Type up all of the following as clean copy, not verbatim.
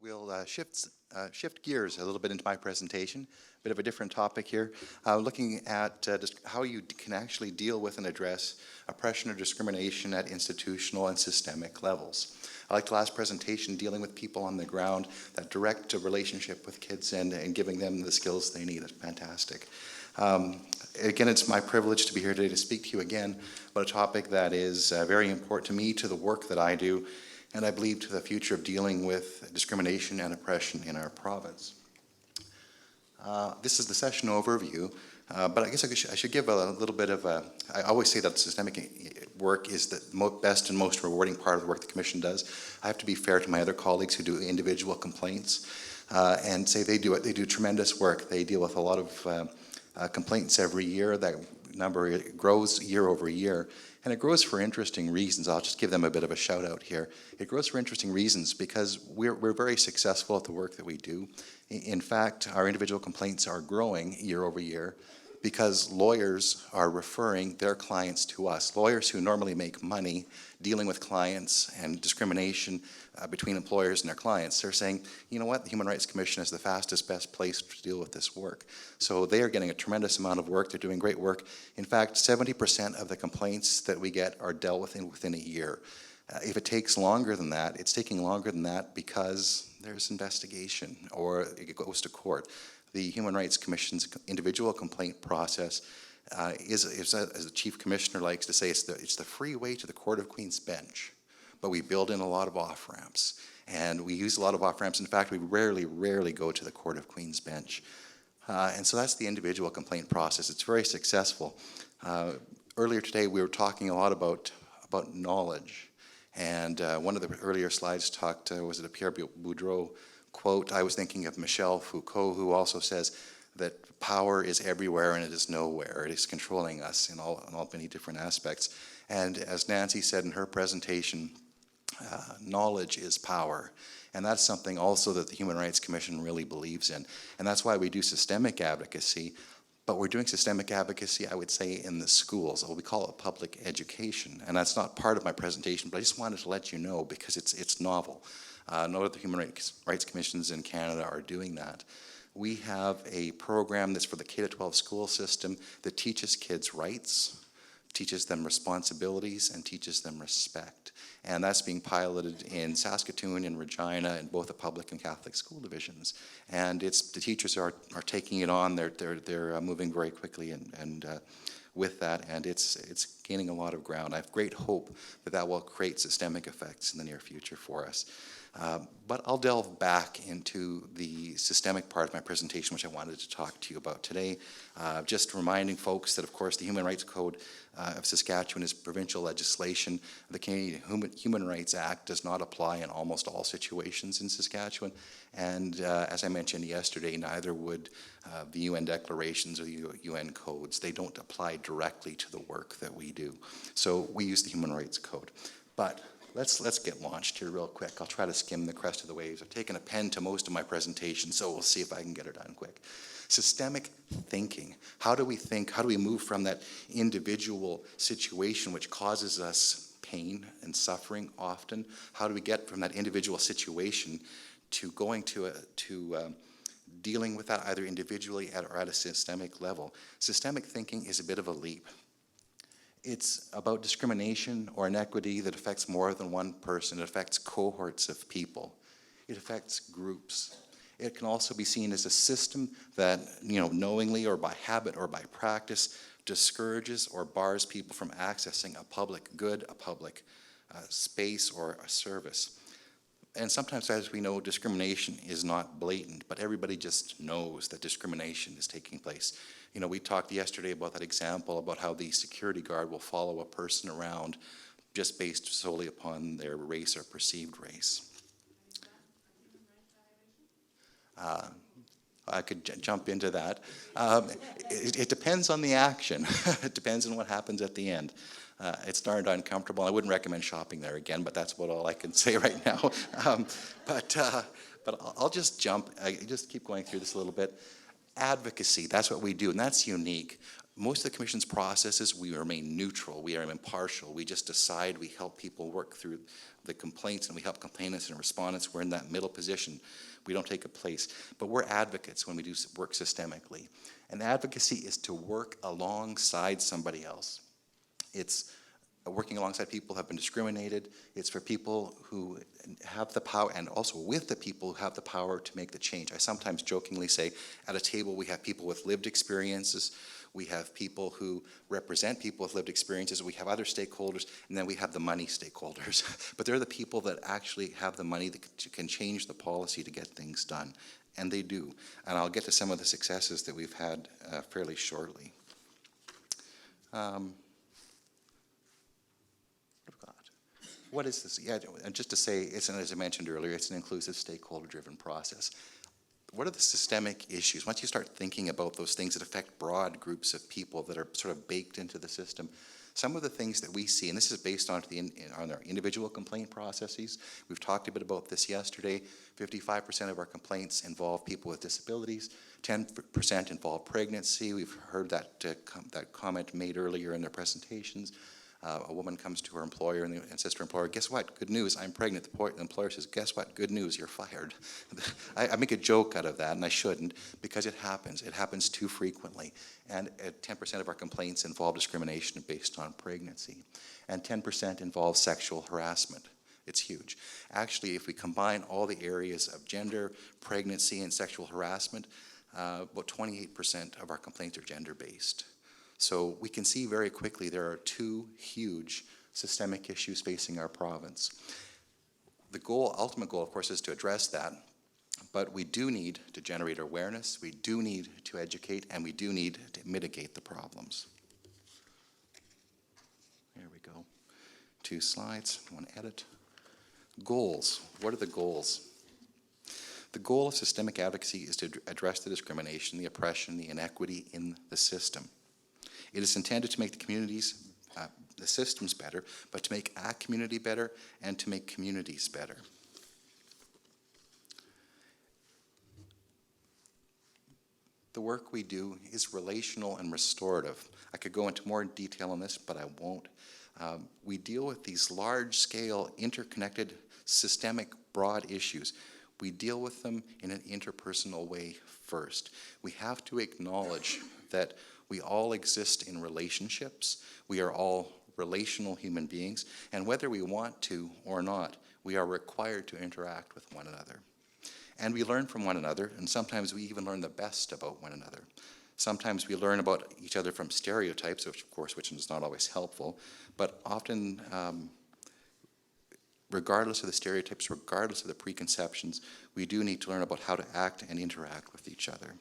We'll shift gears a little bit into my presentation. Bit of a different topic here, looking at just how you can actually deal with and address oppression or discrimination at institutional and systemic levels. I like the last presentation dealing with people on the ground, that direct relationship with kids and giving them the skills they need. It's fantastic. Again, it's my privilege to be here today to speak to you again about a topic that is very important to me, to the work that I do, and I believe to the future of dealing with discrimination and oppression in our province. This is the session overview, but I guess I should give a little bit of a, I always say that systemic work is the best and most rewarding part of the work the Commission does. I have to be fair to my other colleagues who do individual complaints and say they do tremendous work. They deal with a lot of complaints every year. That number grows year over year. And it grows for interesting reasons. I'll just give them a bit of a shout out here. It grows for interesting reasons because we're very successful at the work that we do. In fact, our individual complaints are growing year over year because lawyers are referring their clients to us. Lawyers who normally make money dealing with clients and discrimination between employers and their clients, they're saying, you know what, the Human Rights Commission is the fastest, best place to deal with this work. So they are getting a tremendous amount of work. They're doing great work. In fact, 70% of the complaints that we get are dealt with within a year. If it takes longer than that, it's taking longer than that because there's investigation or it goes to court. The Human Rights Commission's individual complaint process is, as the Chief Commissioner likes to say, it's the freeway to the Court of Queen's Bench. But we build in a lot of off-ramps. And we use a lot of off-ramps. In fact, we rarely go to the Court of Queen's Bench. And so that's the individual complaint process. It's very successful. Earlier today, we were talking a lot about knowledge. And one of the earlier slides talked, was it a Pierre Boudreau quote? I was thinking of Michel Foucault, who also says that power is everywhere and it is nowhere. It is controlling us in all many different aspects. And as Nancy said in her presentation, knowledge is power. And that's something also that the Human Rights Commission really believes in. And that's why we do systemic advocacy. But we're doing systemic advocacy, I would say, in the schools. We call it public education. And that's not part of my presentation, but I just wanted to let you know because it's novel. No other Human Rights Commissions in Canada are doing that. We have a program that's for the K-12 school system that teaches kids rights, teaches them responsibilities, and teaches them respect. And that's being piloted in Saskatoon and Regina in both the public and Catholic school divisions. And the teachers are taking it on. They're moving very quickly and with that, and it's gaining a lot of ground. I have great hope that will create systemic effects in the near future for us. But I'll delve back into the systemic part of my presentation, which I wanted to talk to you about today. Just reminding folks that, of course, the Human Rights Code of Saskatchewan is provincial legislation. The Canadian Human Rights Act does not apply in almost all situations in Saskatchewan. And as I mentioned yesterday, neither would the UN declarations or the UN codes. They don't apply directly to the work that we do. So we use the Human Rights Code. But let's get launched here real quick. I'll try to skim the crest of the waves. I've taken a pen to most of my presentation, so we'll see if I can get it done quick. Systemic thinking. How do we think? How do we move from that individual situation which causes us pain and suffering often? How do we get from that individual situation to going to dealing with that either individually or at a systemic level? Systemic thinking is a bit of a leap. It's about discrimination or inequity that affects more than one person. It affects cohorts of people. It affects groups. It can also be seen as a system that, knowingly or by habit or by practice, discourages or bars people from accessing a public good, a public space or a service. And sometimes, as we know, discrimination is not blatant, but everybody just knows that discrimination is taking place. We talked yesterday about that example about how the security guard will follow a person around just based solely upon their race or perceived race. I could jump into that. It depends on the action. It depends on what happens at the end. It's darned uncomfortable. I wouldn't recommend shopping there again, but that's about all I can say right now. But I'll just jump. I just keep going through this a little bit. Advocacy, that's what we do, and that's unique. Most of the Commission's processes, we remain neutral, we are impartial. We just decide, we help people work through the complaints, and we help complainants and respondents. We're in that middle position. We don't take a place. But we're advocates when we do work systemically. And advocacy is to work alongside somebody else. It's working alongside people who have been discriminated. It's for people who have the power, and also with the people who have the power to make the change. I sometimes jokingly say, at a table we have people with lived experiences, we have people who represent people with lived experiences, we have other stakeholders, and then we have the money stakeholders. But they're the people that actually have the money that can change the policy to get things done, and they do. And I'll get to some of the successes that we've had fairly shortly. What is this? Yeah, and just to say, it's, as I mentioned earlier, it's an inclusive, stakeholder-driven process. What are the systemic issues? Once you start thinking about those things that affect broad groups of people that are sort of baked into the system, some of the things that we see, and this is based on our individual complaint processes. We've talked a bit about this yesterday. 55% of our complaints involve people with disabilities. 10% involve pregnancy. We've heard that comment made earlier in their presentations. A woman comes to her employer and says to her employer, guess what, good news, I'm pregnant. The employer says, guess what, good news, you're fired. I make a joke out of that, and I shouldn't, because it happens. It happens too frequently. And 10% of our complaints involve discrimination based on pregnancy. And 10% involve sexual harassment. It's huge. Actually, if we combine all the areas of gender, pregnancy, and sexual harassment, about 28% of our complaints are gender-based. So we can see very quickly there are two huge systemic issues facing our province. The ultimate goal, of course, is to address that, but we do need to generate awareness, we do need to educate, and we do need to mitigate the problems. There we go. 2 slides. I want to edit. Goals. What are the goals? The goal of systemic advocacy is to address the discrimination, the oppression, the inequity in the system. It is intended to make the communities, the systems better, but to make our community better and to make communities better. The work we do is relational and restorative. I could go into more detail on this, but I won't. We deal with these large-scale, interconnected, systemic, broad issues. We deal with them in an interpersonal way first. We have to acknowledge that we all exist in relationships. We are all relational human beings, and whether we want to or not, we are required to interact with one another. And we learn from one another, and sometimes we even learn the best about one another. Sometimes we learn about each other from stereotypes, which is not always helpful, but often, regardless of the stereotypes, regardless of the preconceptions, we do need to learn about how to act and interact with each other.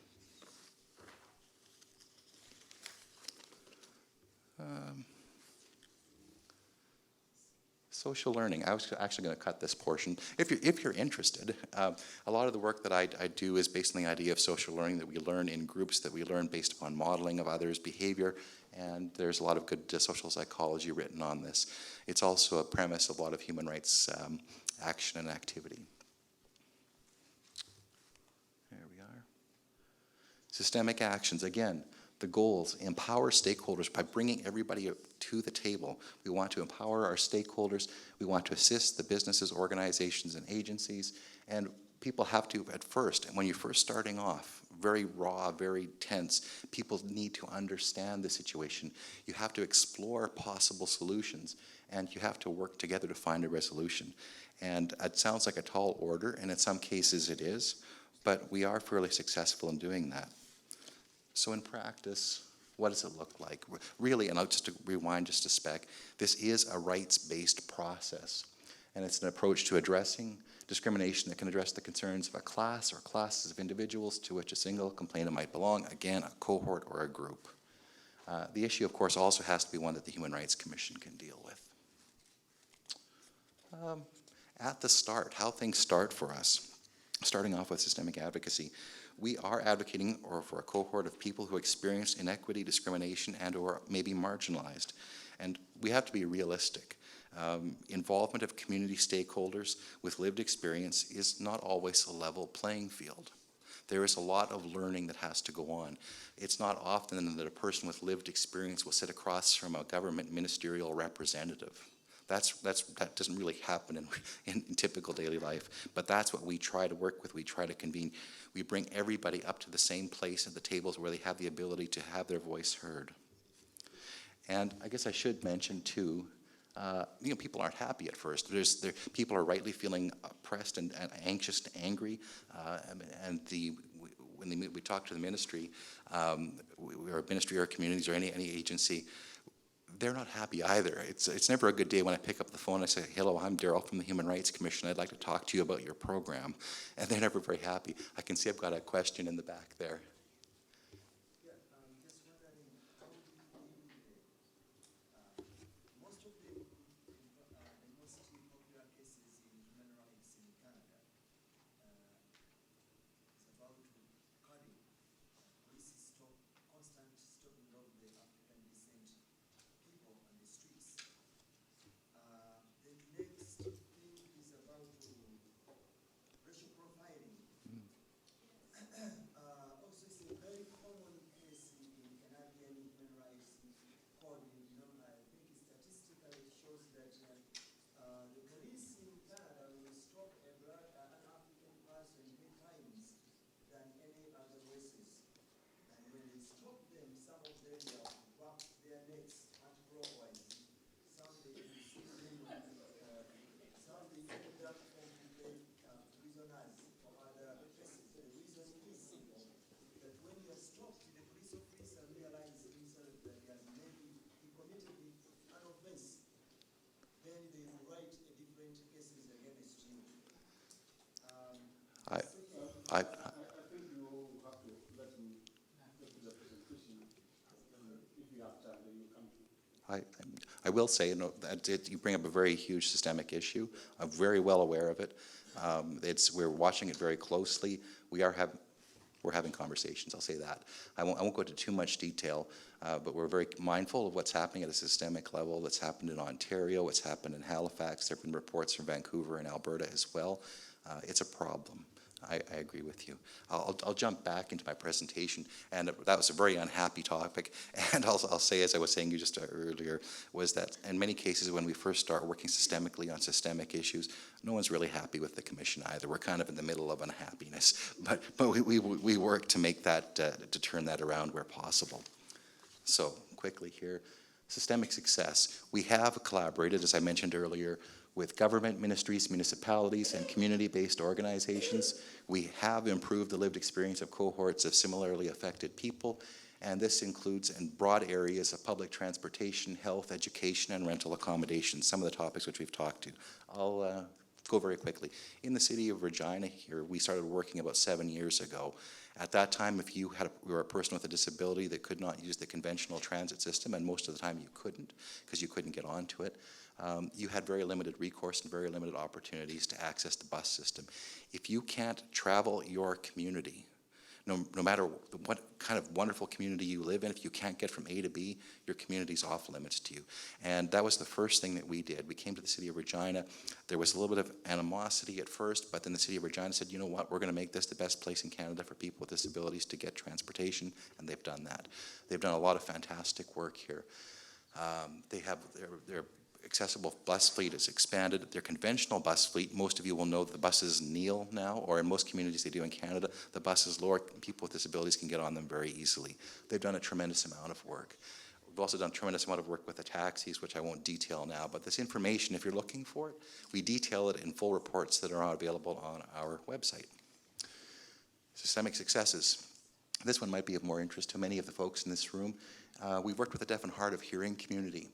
Social learning. I was actually going to cut this portion. If you're interested, a lot of the work that I do is based on the idea of social learning, that we learn in groups, that we learn based upon modeling of others' behavior, and there's a lot of good social psychology written on this. It's also a premise of a lot of human rights action and activity. There we are. Systemic actions. Again, the goals: empower stakeholders by bringing everybody to the table. We want to empower our stakeholders. We want to assist the businesses, organizations, and agencies. And people have to, at first, and when you're first starting off, very raw, very tense, people need to understand the situation. You have to explore possible solutions, and you have to work together to find a resolution. And it sounds like a tall order, and in some cases it is, but we are fairly successful in doing that. So in practice, what does it look like? Really, and I'll just rewind just a speck, this is a rights-based process, and it's an approach to addressing discrimination that can address the concerns of a class or classes of individuals to which a single complainant might belong, again, a cohort or a group. The issue, of course, also has to be one that the Human Rights Commission can deal with. At the start, how things start for us, starting off with systemic advocacy, we are advocating for a cohort of people who experience inequity, discrimination, and or may be marginalized. And we have to be realistic. Involvement of community stakeholders with lived experience is not always a level playing field. There is a lot of learning that has to go on. It's not often that a person with lived experience will sit across from a government ministerial representative. That doesn't really happen in typical daily life, but that's what we try to work with. We try to convene. We bring everybody up to the same place at the tables where they have the ability to have their voice heard. And I guess I should mention too, people aren't happy at first. People are rightly feeling oppressed and anxious and angry, when we talk to the ministry, or ministry or communities or any agency, they're not happy either. It's never a good day when I pick up the phone and I say, hello, I'm Darrell from the Human Rights Commission. I'd like to talk to you about your program. And they're never very happy. I can see I've got a question in the back there. I think you have to let me get to the presentation. If you have time, then you come to. I will say, that you bring up a very huge systemic issue. I'm very well aware of it. We're watching it very closely. We're having conversations, I'll say that. I won't go into too much detail, but we're very mindful of what's happening at a systemic level, that's happened in Ontario, what's happened in Halifax. There have been reports from Vancouver and Alberta as well. It's a problem. I agree with you. I'll jump back into my presentation, and that was a very unhappy topic. And I'll say, as I was saying you just earlier, was that in many cases when we first start working systemically on systemic issues, no one's really happy with the commission either. We're kind of in the middle of unhappiness, but we work to make that to turn that around where possible. So quickly here, systemic success. We have collaborated, as I mentioned earlier, with government, ministries, municipalities, and community-based organizations. We have improved the lived experience of cohorts of similarly affected people, and this includes in broad areas of public transportation, health, education, and rental accommodation, some of the topics which we've talked to. I'll go very quickly. In the city of Regina here, we started working about 7 years ago. At that time, if you were a person with a disability that could not use the conventional transit system, and most of the time you couldn't because you couldn't get onto it, you had very limited recourse and very limited opportunities to access the bus system. If you can't travel your community, no matter what kind of wonderful community you live in, if you can't get from A to B, your community's off limits to you. And that was the first thing that we did. We came to the city of Regina. There was a little bit of animosity at first, but then the city of Regina said, you know what, we're going to make this the best place in Canada for people with disabilities to get transportation, and they've done that. They've done a lot of fantastic work here. They have their accessible bus fleet has expanded. Their conventional bus fleet, most of you will know that the buses kneel now, or in most communities they do in Canada, the buses lower, people with disabilities can get on them very easily. They've done a tremendous amount of work. We've also done a tremendous amount of work with the taxis, which I won't detail now, but this information, if you're looking for it, we detail it in full reports that are available on our website. Systemic successes. This one might be of more interest to many of the folks in this room. We've worked with the deaf and hard of hearing community.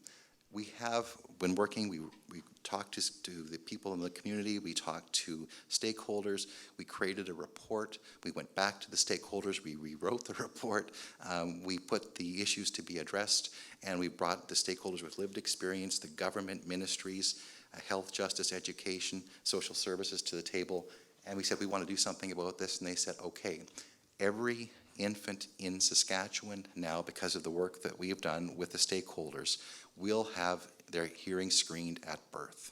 We have, when working, we talked to the people in the community, we talked to stakeholders, we created a report, we went back to the stakeholders, we rewrote the report, we put the issues to be addressed, and we brought the stakeholders with lived experience, the government, ministries, health, justice, education, social services to the table, and we said we want to do something about this, and they said, okay, every infant in Saskatchewan now, because of the work that we've done with the stakeholders, will have their hearing screened at birth.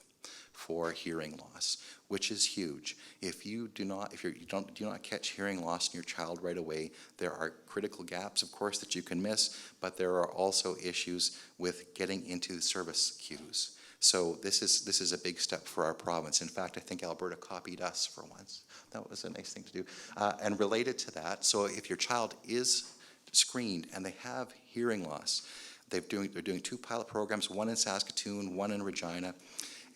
for hearing loss, which is huge. If you do not catch hearing loss in your child right away, there are critical gaps, of course, that you can miss, but there are also issues with getting into service queues. So this is a big step for our province. In fact, I think Alberta copied us for once. That was a nice thing to do. And related to that, so if your child is screened and they have hearing loss, they're doing 2 pilot programs, one in Saskatoon, one in Regina,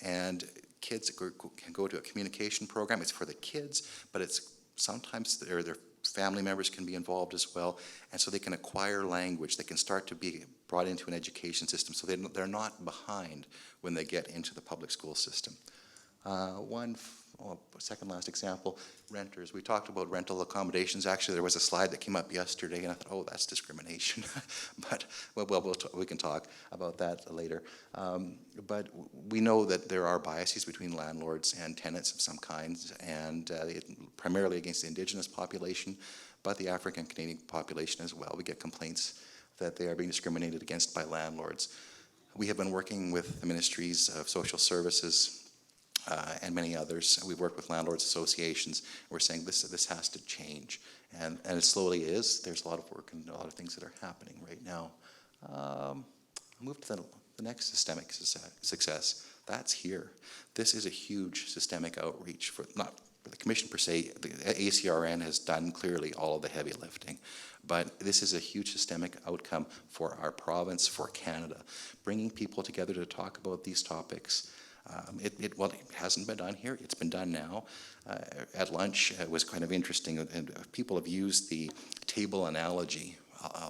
and kids can go to a communication program. It's for the kids, but it's sometimes their family members can be involved as well, and so they can acquire language. They can start to be brought into an education system, so they're not behind when they get into the public school system. Second last example, renters. We talked about rental accommodations. Actually, there was a slide that came up yesterday, and I thought, oh, that's discrimination. But we can talk about that later. But we know that there are biases between landlords and tenants of some kinds, and primarily against the Indigenous population, but the African Canadian population as well. We get complaints that they are being discriminated against by landlords. We have been working with the Ministries of Social Services and many others. We've worked with landlords associations. We're saying this has to change, and it slowly is. There's a lot of work and a lot of things that are happening right now. I'll move to the next systemic success. That's here. This is a huge systemic outreach not for the Commission per se. The ACRN has done clearly all of the heavy lifting, but this is a huge systemic outcome for our province, for Canada, bringing people together to talk about these topics. It hasn't been done here. It's been done now. At lunch, it was kind of interesting, and people have used the table analogy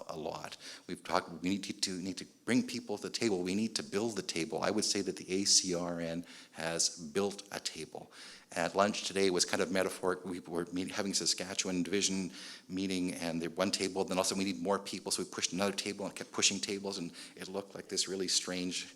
a lot. We've talked. We need to bring people to the table. We need to build the table. I would say that the ACRN has built a table. At lunch today was kind of metaphoric. We were having a Saskatchewan division meeting, and there one table. Then also we need more people, so we pushed another table and kept pushing tables, and it looked like this really strange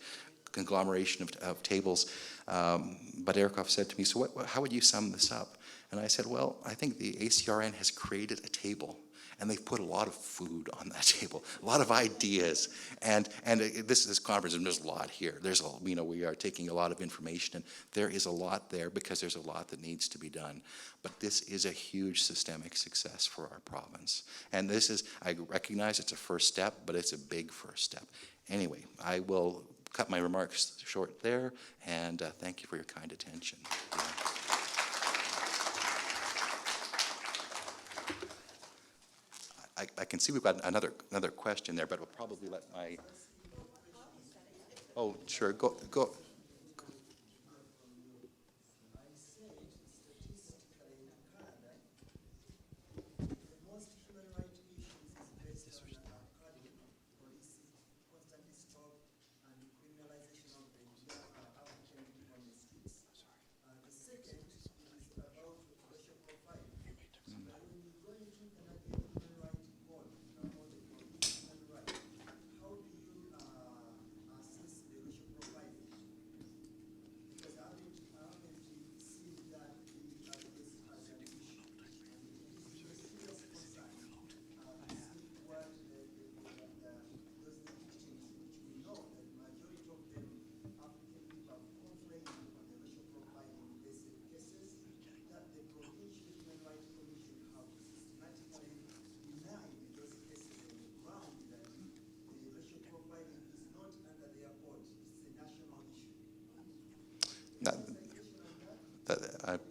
conglomeration of tables. But Erikoff said to me, so how would you sum this up? And I said, well, I think the ACRN has created a table, and they've put a lot of food on that table, a lot of ideas. And this conference, and there's a lot here. We are taking a lot of information, and there is a lot there because there's a lot that needs to be done. But this is a huge systemic success for our province. And I recognize it's a first step, but it's a big first step. Anyway, I will cut my remarks short there, and thank you for your kind attention. I can see we've got another question there, but we'll probably let my... Oh, sure, go.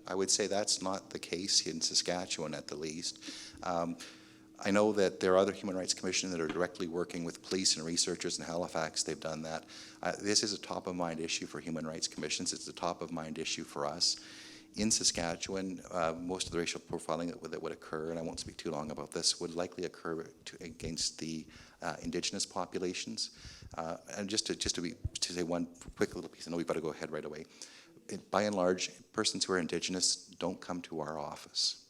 I would say that's not the case in Saskatchewan, at the least. I know that there are other human rights commissions that are directly working with police and researchers in Halifax. They've done that. This is a top-of-mind issue for human rights commissions. It's a top-of-mind issue for us. In Saskatchewan, most of the racial profiling that would occur, and I won't speak too long about this, would likely occur against the Indigenous populations. And just to say one quick little piece, I know we've got to go ahead right away. By and large, persons who are Indigenous don't come to our office.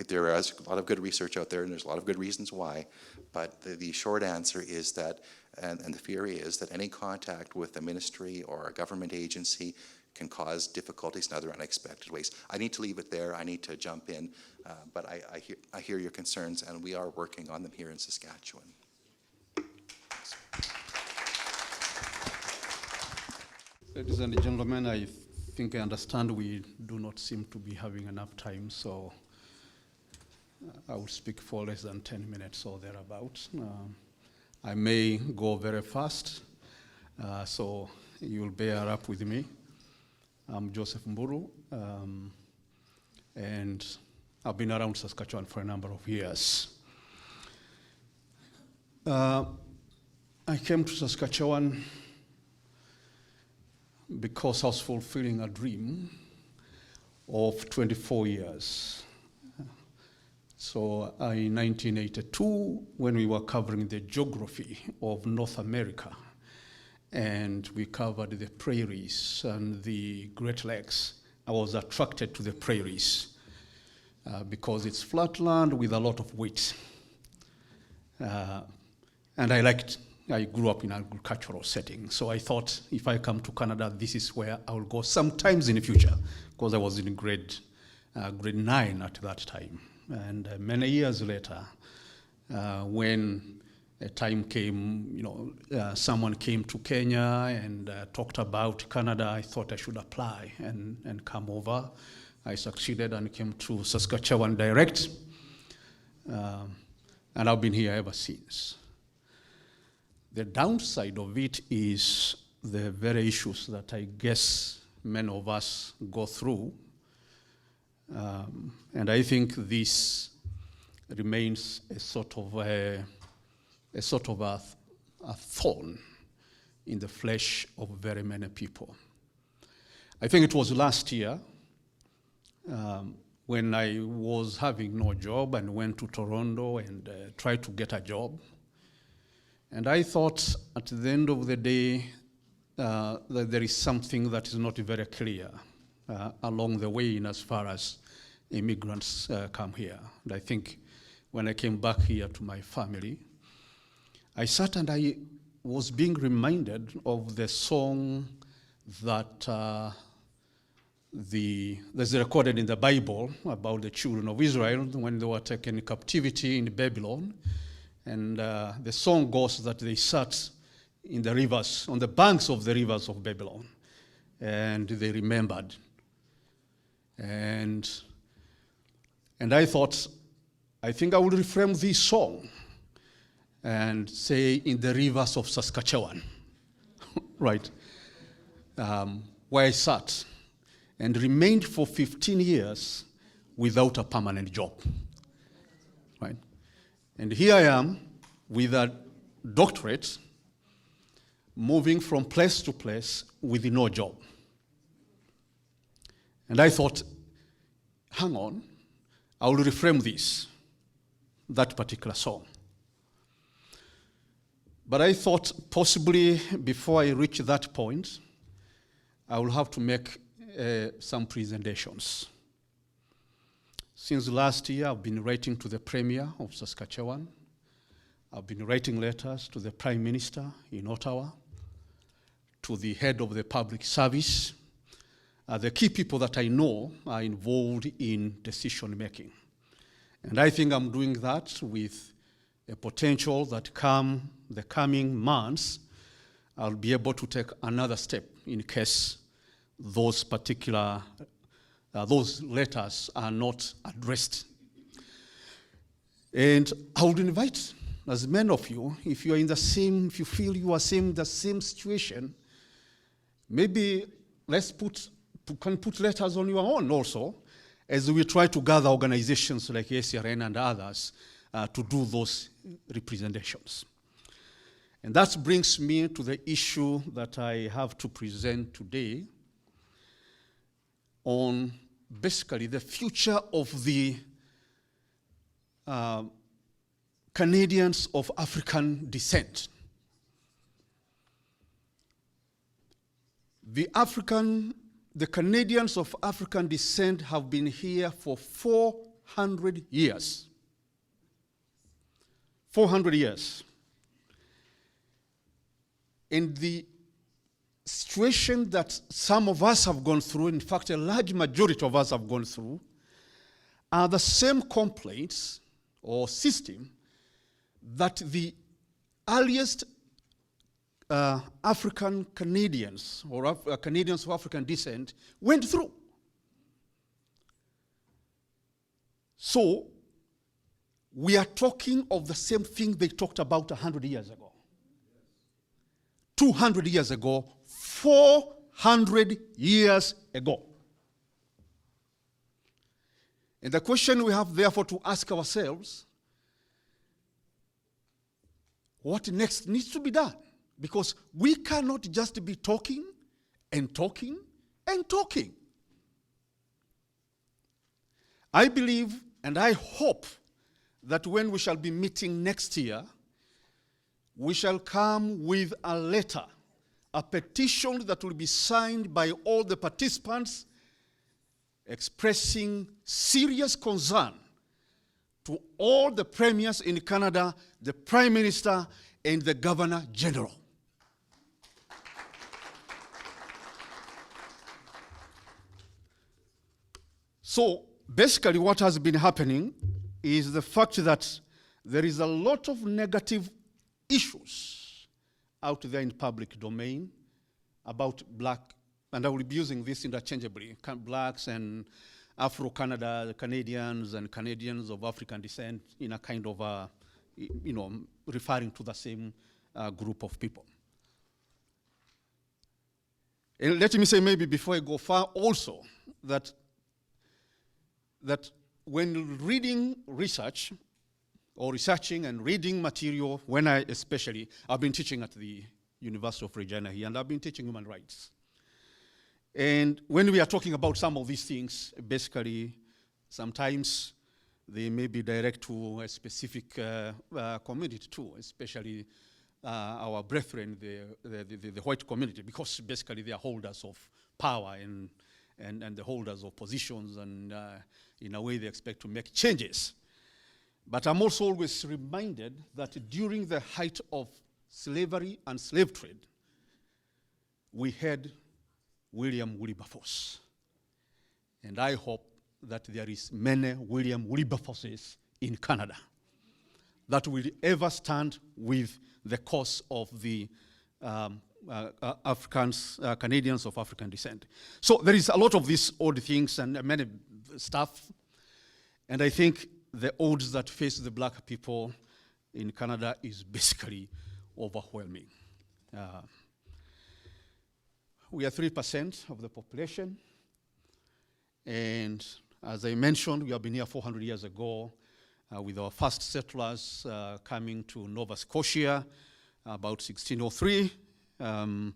There is a lot of good research out there, and there's a lot of good reasons why, but the short answer is that, and the theory is that any contact with a ministry or a government agency can cause difficulties in other unexpected ways. I need to leave it there. I need to jump in, but I hear your concerns, and we are working on them here in Saskatchewan. Ladies and gentlemen, I think I understand we do not seem to be having enough time, so I will speak for less than 10 minutes or thereabouts. I may go very fast, so you'll bear up with me. I'm Joseph Mburu, and I've been around Saskatchewan for a number of years. I came to Saskatchewan because I was fulfilling a dream of 24 years. So in 1982, when we were covering the geography of North America, and we covered the prairies and the Great Lakes, I was attracted to the prairies because it's flat land with a lot of weight. And I grew up in an agricultural setting, so I thought if I come to Canada, this is where I will go sometimes in the future, because I was in grade 9 at that time. And many years later, when a time came, someone came to Kenya and talked about Canada, I thought I should apply and come over. I succeeded and came to Saskatchewan direct, and I've been here ever since. The downside of it is the very issues that I guess many of us go through. And I think this remains a sort of a thorn in the flesh of very many people. I think it was last year when I was having no job and went to Toronto and tried to get a job. And I thought at the end of the day that there is something that is not very clear along the way in as far as immigrants come here. And I think when I came back here to my family, I sat and I was being reminded of the song that there's recorded in the Bible about the children of Israel when they were taken in captivity in Babylon. And the song goes that they sat in the rivers, on the banks of the rivers of Babylon, and they remembered. And I thought, I think I will reframe this song and say, in the rivers of Saskatchewan, right, where I sat and remained for 15 years without a permanent job, right? And here I am with a doctorate, moving from place to place with no job. And I thought, hang on, I will reframe that particular song. But I thought possibly before I reach that point, I will have to make some presentations. Since last year, I've been writing to the Premier of Saskatchewan. I've been writing letters to the Prime Minister in Ottawa, to the head of the public service, the key people that I know are involved in decision making. And I think I'm doing that with a potential that the coming months, I'll be able to take another step in case those particular those letters are not addressed. And I would invite as many of you, if you feel you are in the same situation, maybe can put letters on your own also, as we try to gather organizations like ACRN and others to do those representations. And that brings me to the issue that I have to present today on basically the future of the Canadians of African descent. The Canadians of African descent have been here for 400 years. 400 years. And the situation that some of us have gone through, in fact, a large majority of us have gone through, are the same complaints or system that the earliest African Canadians or Canadians of African descent went through. So we are talking of the same thing they talked about 100 years ago, 200 years ago, 400 years ago. And the question we have therefore to ask ourselves, what next needs to be done? Because we cannot just be talking and talking and talking. I believe and I hope that when we shall be meeting next year, we shall come with a letter, a petition that will be signed by all the participants expressing serious concern to all the premiers in Canada, the Prime Minister, and the Governor General. So basically what has been happening is the fact that there is a lot of negative issues out there in public domain about black, and I will be using this interchangeably, blacks and Afro-Canadians and Canadians of African descent in a kind of, referring to the same group of people. And let me say maybe before I go far also that when reading research or researching and reading material, I've been teaching at the University of Regina here, and I've been teaching human rights. And when we are talking about some of these things, basically, sometimes they may be direct to a specific community too, especially our brethren, the white community, because basically they are holders of power and the holders of positions, and in a way they expect to make changes. But I'm also always reminded that during the height of slavery and slave trade, we had William Wilberforce. And I hope that there is many William Wilberforces in Canada that will ever stand with the cause of the Canadians of African descent. So there is a lot of these odd things and many stuff. And I think the odds that face the black people in Canada is basically overwhelming. We are 3% of the population. And as I mentioned, we have been here 400 years ago with our first settlers coming to Nova Scotia about 1603. And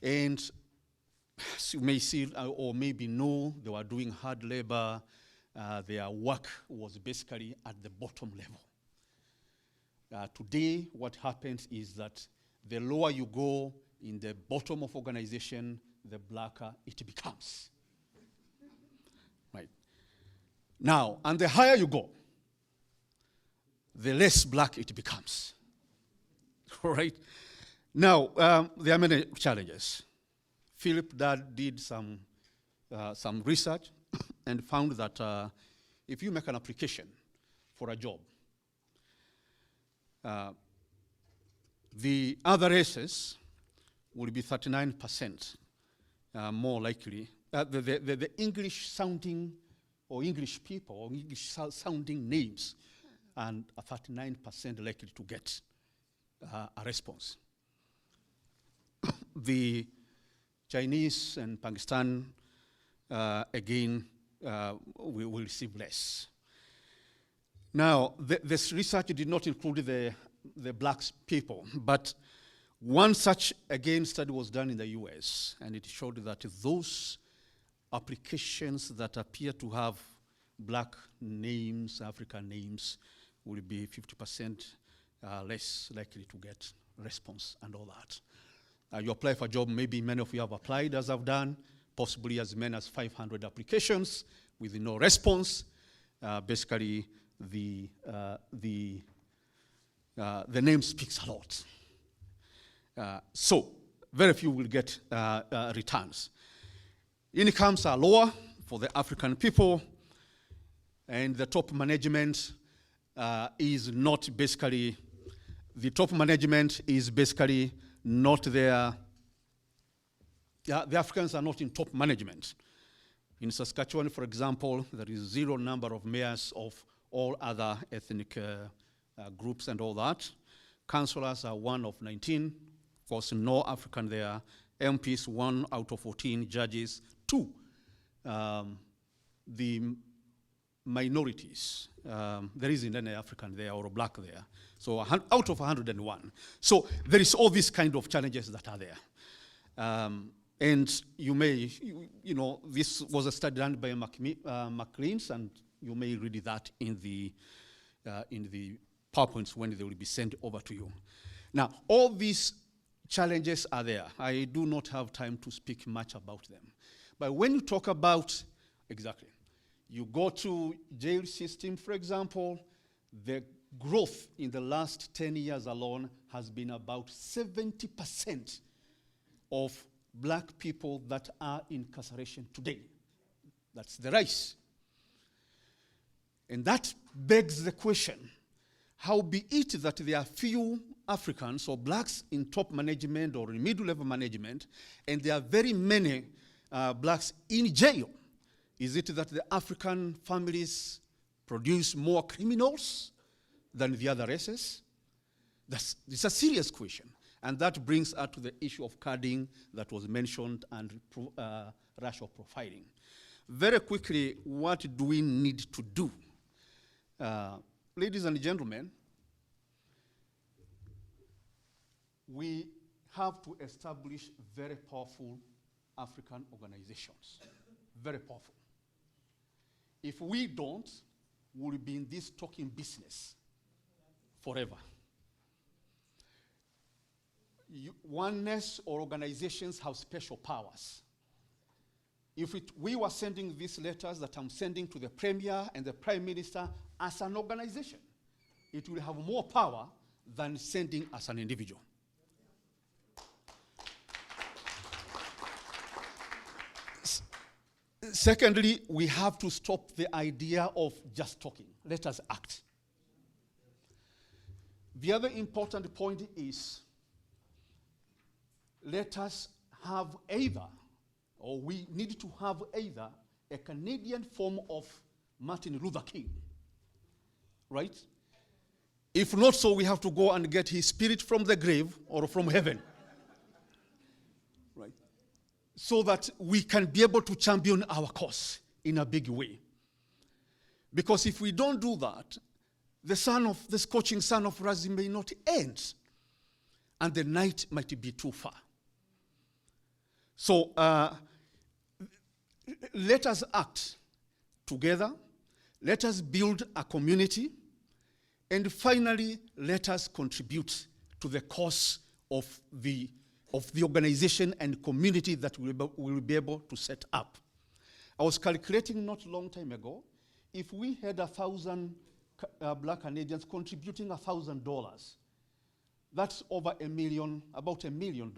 as you may see or maybe know, they were doing hard labor. Their work was basically at the bottom level. Today, what happens is that the lower you go in the bottom of organization, the blacker it becomes. Right. Now, and the higher you go, the less black it becomes. All right? Now, there are many challenges. Philip did some research and found that if you make an application for a job, the other races will be 39% more likely. The English-sounding or English people or English-sounding names and are 39% likely to get a response. The Chinese and Pakistan, again, will receive less. Now, this research did not include the black people, but one such, again, study was done in the US, and it showed that those applications that appear to have black names, African names, will be 50% less likely to get response and all that. You apply for a job, maybe many of you have applied as I've done, possibly as many as 500 applications with no response. Basically, the name speaks a lot. So very few will get returns. Incomes are lower for the African people, and the top management is not basically the top management is basically not there. Yeah, the Africans are not in top management. In Saskatchewan, for example, there is zero number of mayors of all other ethnic groups and all that. Councillors are 1 of 19. Of course, no African there. MPs, 1 out of 14. Judges, 2. The minorities, there isn't any African there or black there. So out of 101. So there is all these kind of challenges that are there. And you may, you know, this was a study done by McLean's, and you may read that in the PowerPoints when they will be sent over to you. Now, all these challenges are there. I do not have time to speak much about them. But when you talk about, exactly, you go to jail system, for example, the growth in the last 10 years alone has been about 70% of black people that are in incarceration today. That's the rise. And that begs the question, how be it that there are few Africans or blacks in top management or in middle-level management, and there are very many blacks in jail? Is it that the African families produce more criminals than the other races? It's a serious question. And that brings us to the issue of carding that was mentioned and racial profiling. Very quickly, what do we need to do? Ladies and gentlemen, we have to establish very powerful African organizations. Very powerful. If we don't, we'll be in this talking business forever. Oneness or organizations have special powers. If we were sending these letters that I'm sending to the Premier and the Prime Minister as an organization, it will have more power than sending as an individual. Secondly, we have to stop the idea of just talking. Let us act. The other important point is, let us have either, or we need to have either, a Canadian form of Martin Luther King, right? If not so, we have to go and get his spirit from the grave or from heaven, right? So that we can be able to champion our cause in a big way. Because if we don't do that, the scorching sun of Razi may not end, and the night might be too far. So let us act together, let us build a community, and finally, let us contribute to the cause of the organization and community that we will be able to set up. I was calculating not a long time ago, if we had 1,000 black Canadians contributing $1,000, that's over $1 million, about $1 million.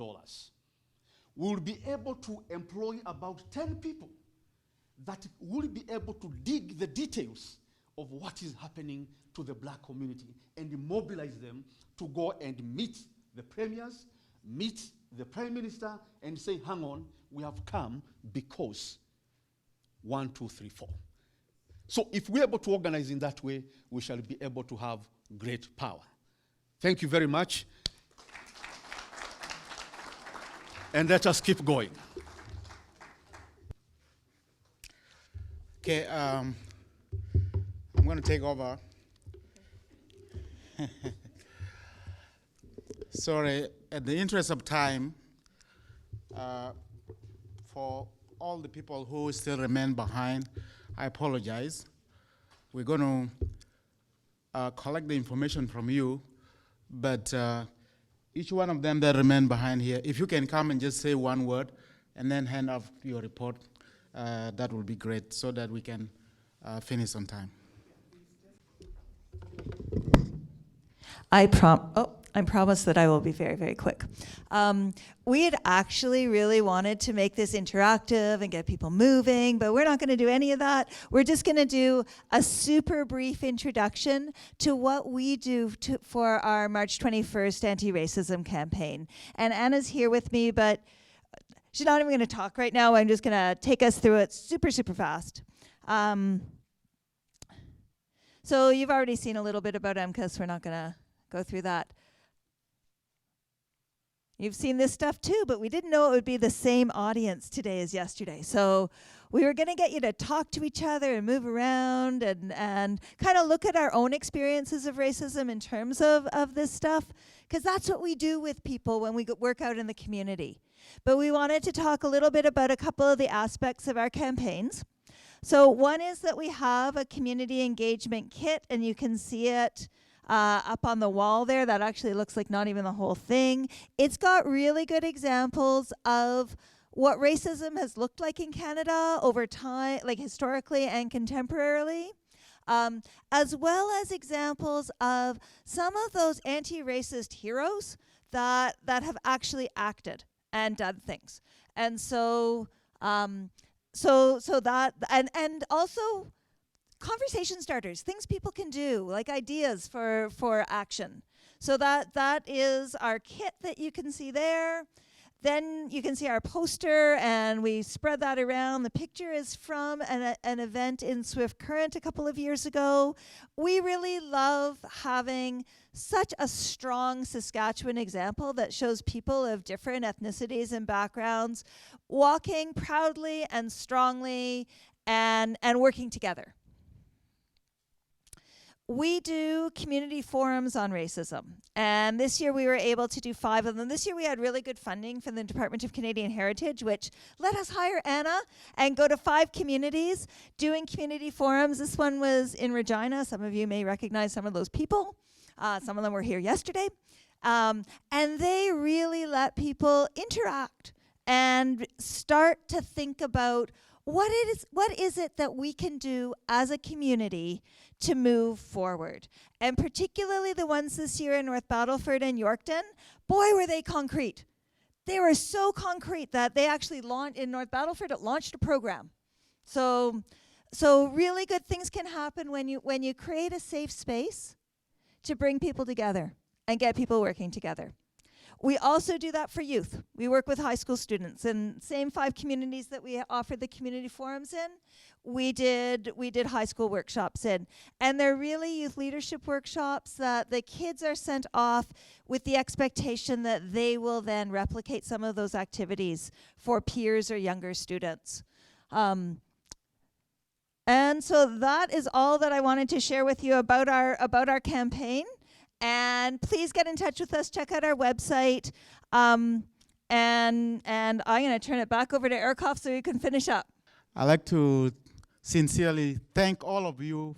We will be able to employ about 10 people that will be able to dig the details of what is happening to the black community and mobilize them to go and meet the premiers, meet the Prime Minister, and say, hang on, we have come because 1, 2, 3, 4. So if we're able to organize in that way, we shall be able to have great power. Thank you very much. And let us keep going. Okay, I'm going to take over. Sorry, at the interest of time, for all the people who still remain behind, I apologize. We're going to collect the information from you, but each one of them that remain behind here, if you can come and just say one word and then hand off your report, that will be great so that we can finish on time. I promise that I will be very, very quick. We had actually really wanted to make this interactive and get people moving, but we're not going to do any of that. We're just going to do a super brief introduction to what we do for our March 21st anti-racism campaign. And Anna's here with me, but she's not even going to talk right now. I'm just going to take us through it super, super fast. So you've already seen a little bit about MCAS. We're not going to go through that. You've seen this stuff too, but we didn't know it would be the same audience today as yesterday. So we were going to get you to talk to each other and move around and kind of look at our own experiences of racism in terms of this stuff, because that's what we do with people when we work out in the community. But we wanted to talk a little bit about a couple of the aspects of our campaigns. So one is that we have a community engagement kit, and you can see it up on the wall there. That actually looks like not even the whole thing. It's got really good examples of what racism has looked like in Canada over time, like historically and contemporarily, as well as examples of some of those anti-racist heroes that have actually acted and done things. And so that, and also conversation starters, things people can do, like ideas for action. So that is our kit that you can see there. Then you can see our poster, and we spread that around. The picture is from an event in Swift Current a couple of years ago. We really love having such a strong Saskatchewan example that shows people of different ethnicities and backgrounds walking proudly and strongly and working together. We do community forums on racism, and this year we were able to do 5 of them. This year we had really good funding from the Department of Canadian Heritage, which let us hire Anna and go to 5 communities doing community forums. This one was in Regina. Some of you may recognize some of those people. Some of them were here yesterday. And they really let people interact and start to think about what is it that we can do as a community to move forward. And particularly the ones this year in North Battleford and Yorkton, boy, were they concrete. They were so concrete that they actually launched, in North Battleford, it launched a program. So really good things can happen when you create a safe space to bring people together and get people working together. We also do that for youth. We work with high school students, and same 5 communities that we offered the community forums in, we did high school workshops in. And they're really youth leadership workshops that the kids are sent off with the expectation that they will then replicate some of those activities for peers or younger students. And so that is all that I wanted to share with you about our campaign. And please get in touch with us. Check out our website. And I'm going to turn it back over to Erkoff so you can finish up. I'd like to sincerely thank all of you